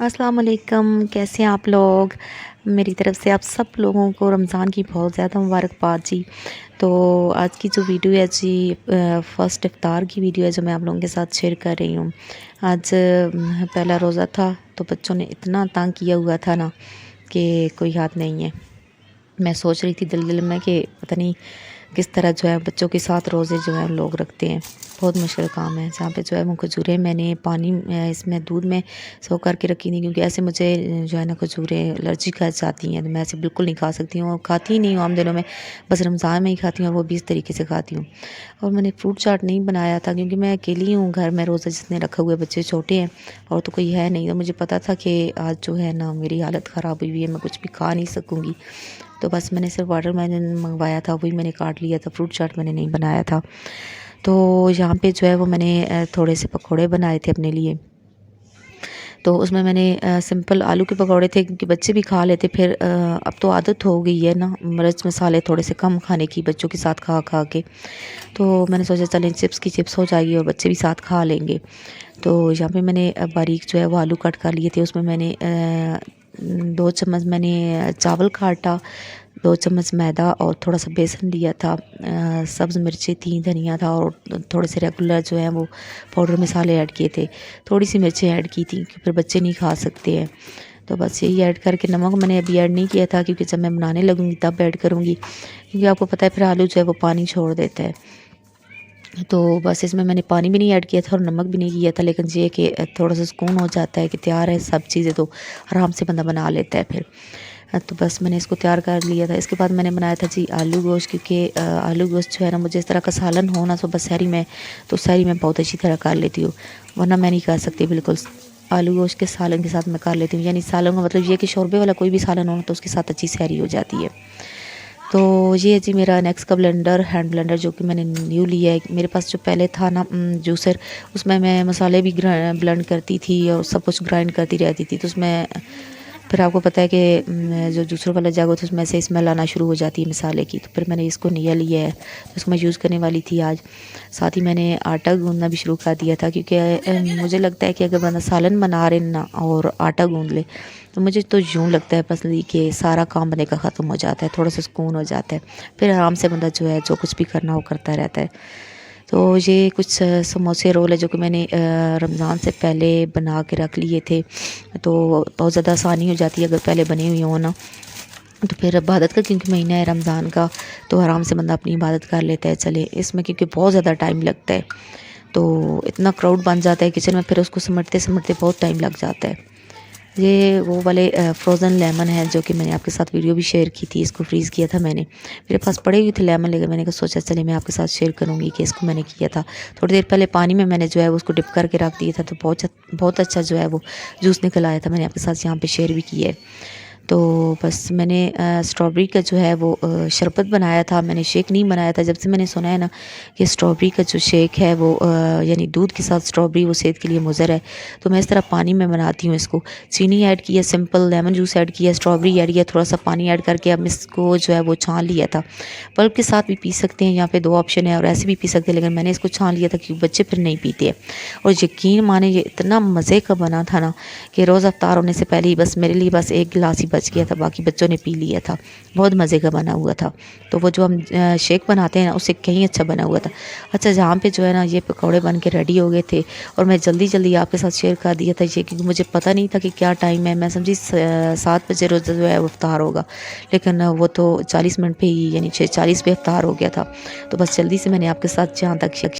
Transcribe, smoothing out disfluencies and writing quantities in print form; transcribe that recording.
अस्सलाम वालेकुम, कैसे हैं आप लोग? मेरी तरफ़ से आप सब लोगों को रमज़ान की बहुत ज़्यादा मुबारकबाद जी। तो आज की जो वीडियो है जी फ़र्स्ट इफ्तार की वीडियो है जो मैं आप लोगों के साथ शेयर कर रही हूँ। आज पहला रोज़ा था तो बच्चों ने इतना तंग किया हुआ था ना कि कोई हद नहीं है। मैं सोच रही थी दिल-दिल में कि पता नहीं किस तरह जो है बच्चों के साथ रोज़े जो है लोग रखते हैं। बहुत मुश्किल काम है। जहाँ पे जो है वो खजूरें मैंने पानी इसमें दूध में सोख करके रखी थी क्योंकि ऐसे मुझे जो है ना खजूरें एलर्जी कर जाती हैं तो मैं ऐसे बिल्कुल नहीं खा सकती हूँ और खाती ही नहीं हूँ आम दिनों में, बस रमज़ान में ही खाती हूँ और वो भी इस तरीके से खाती हूँ। और मैंने फ्रूट चाट नहीं बनाया था क्योंकि मैं अकेली हूँ घर में, रोज़ा जिसने रखा हुआ है, बच्चे छोटे हैं और तो कोई है नहीं। तो मुझे पता था कि आज जो है ना मेरी हालत ख़राब हुई है, मैं कुछ भी खा नहीं सकूँगी। तो बस मैंने सिर्फ वाटरमेलन मंगवाया था, वही मैंने काट लिया था, फ्रूट चाट मैंने नहीं बनाया था। तो यहाँ पे जो है वो मैंने थोड़े से पकोड़े बनाए थे अपने लिए। तो उसमें मैंने सिंपल आलू के पकौड़े थे क्योंकि बच्चे भी खा लेते। फिर अब तो आदत हो गई है ना मिर्च मसाले थोड़े से कम खाने की बच्चों के साथ खा के। तो मैंने सोचा चलें चिप्स की चिप्स हो जाएगी और बच्चे भी साथ खा लेंगे। तो यहाँ पे मैंने बारीक जो है वो आलू कट कर लिए थे। उसमें मैंने 2 चम्मच मैंने चावल का आटा, 2 चम्मच मैदा और थोड़ा-सा बेसन लिया था। सब्ज़ मिर्चें थी, धनिया था और थोड़े से रेगुलर जो है वो पाउडर मसाले ऐड किए थे। थोड़ी-सी मिर्चें ऐड की थी कि फिर बच्चे नहीं खा सकते हैं। तो बस यही ऐड करके नमक मैंने अभी ऐड नहीं किया था क्योंकि जब मैं बनाने लगूँगी तब ऐड करूँगी। क्योंकि आपको पता है फिर आलू जो है वो पानी छोड़ देता है। तो बस इसमें मैंने पानी भी नहीं ऐड किया था और नमक भी नहीं किया था, लेकिन ये कि थोड़ा-सा सुकून हो जाता है कि तैयार है सब चीज़ें तो आराम से बंदा बना लेता है फिर। तो बस मैंने इसको तैयार कर लिया था। इसके बाद मैंने बनाया था जी आलू गोश्त क्योंकि आलू गोश्त जो है ना मुझे इस तरह का सालन हो ना सुबह सहरी में, तो सहरी में बहुत अच्छी तरह कर लेती हूँ, वरना मैं नहीं कर सकती बिल्कुल। आलू गोश्त के सालन के साथ मैं कर लेती हूँ, यानी सालन का मतलब ये है कि शोरबे वाला कोई भी सालन हो तो उसके साथ अच्छी सहरी हो जाती है। तो ये है जी मेरा नेक्स्ट का ब्लेंडर, हैंड ब्लेंडर जो कि मैंने न्यू लिया है। मेरे पास जो पहले था ना जूसर, उसमें मैं मसाले भी ब्लेंड करती थी और सब कुछ ग्राइंड करती रहती थी। तो उसमें फिर आपको पता है कि जो जूसर वाला जग होता है उसमें से स्मेल आना शुरू हो जाती है मसाले की। तो फिर मैंने इसको नया लिया है, तो इसको मैं यूज़ करने वाली थी आज। साथ ही मैंने आटा गूँधना भी शुरू कर दिया था क्योंकि मुझे लगता है कि अगर बंदा सालन बना रहे ना और आटा गूँध ले, तो मुझे तो यूँ लगता है पर्सनली कि सारा काम बने का ख़त्म हो जाता है, थोड़ा-सा सुकून हो जाता है। फिर आराम से बंदा जो है जो कुछ भी करना हो करता रहता है। तो ये कुछ समोसे रोल है जो कि मैंने रमज़ान से पहले बना के रख लिए थे। तो बहुत ज़्यादा आसानी हो जाती है अगर पहले बने हुए हों ना। तो फिर इबादत का क्योंकि महीना है रमज़ान का, तो आराम से बंदा अपनी इबादत कर लेता है। चले इसमें क्योंकि बहुत ज़्यादा टाइम लगता है, तो इतना क्राउड बन जाता है किचन में, फिर उसको समेटते-समेटते बहुत टाइम लग जाता है। ये वो वाले फ्रोज़न लेमन है जो कि मैंने आपके साथ वीडियो भी शेयर की थी, इसको फ्रीज़ किया था मैंने। मेरे पास पड़े हुए थे लेमन, लेकिन मैंने कहा सोचा चलिए मैं आपके साथ शेयर करूँगी कि इसको मैंने किया था। थोड़ी देर पहले पानी में मैंने जो है उसको डिप करके रख दिया था, तो बहुत अच्छा जो है वो जूस निकल आया था। मैंने आपके साथ यहाँ पे शेयर भी किया है। तो बस मैंने स्ट्रॉबेरी का जो है वो शरबत बनाया था, मैंने शेक नहीं बनाया था। जब से मैंने सुना है ना कि स्ट्रॉबेरी का जो शेक है वो यानी दूध के साथ स्ट्रॉबेरी वो सेहत के लिए मुज़र है, तो मैं इस तरह पानी में बनाती हूँ इसको। चीनी ऐड की है, सिंपल लेमन जूस ऐड किया, स्ट्रॉबेरी ऐड किया, थोड़ा-सा पानी ऐड करके अब इसको जो है वो छान लिया था। पल्प के साथ भी पी सकते हैं, यहाँ पे 2 ऑप्शन है और ऐसे भी पी सकते हैं, लेकिन मैंने इसको छान लिया था क्योंकि बच्चे फिर नहीं पीते हैं। और यकीन माने ये इतना मज़े का बना था ना कि रोज़ा इफ्तार होने से पहले ही बस मेरे लिए बस 1 गिलास ही बच गया था, बाकी बच्चों ने पी लिया था। बहुत मज़े का बना हुआ था। तो वो जो हम शेक बनाते हैं ना उससे कहीं अच्छा बना हुआ था। अच्छा जहाँ पे जो है ना ये पकौड़े बन के रेडी हो गए थे और मैं जल्दी-जल्दी आपके साथ शेयर कर दिया था ये, क्योंकि मुझे पता नहीं था कि क्या टाइम है। मैं समझी 7 बजे रोज़ा जो है वो इफ्तार होगा, लेकिन वो तो 40 मिनट पे ही यानी 6:40 पे इफ्तार हो गया था। तो बस जल्दी से मैंने आपके साथ जहाँ तक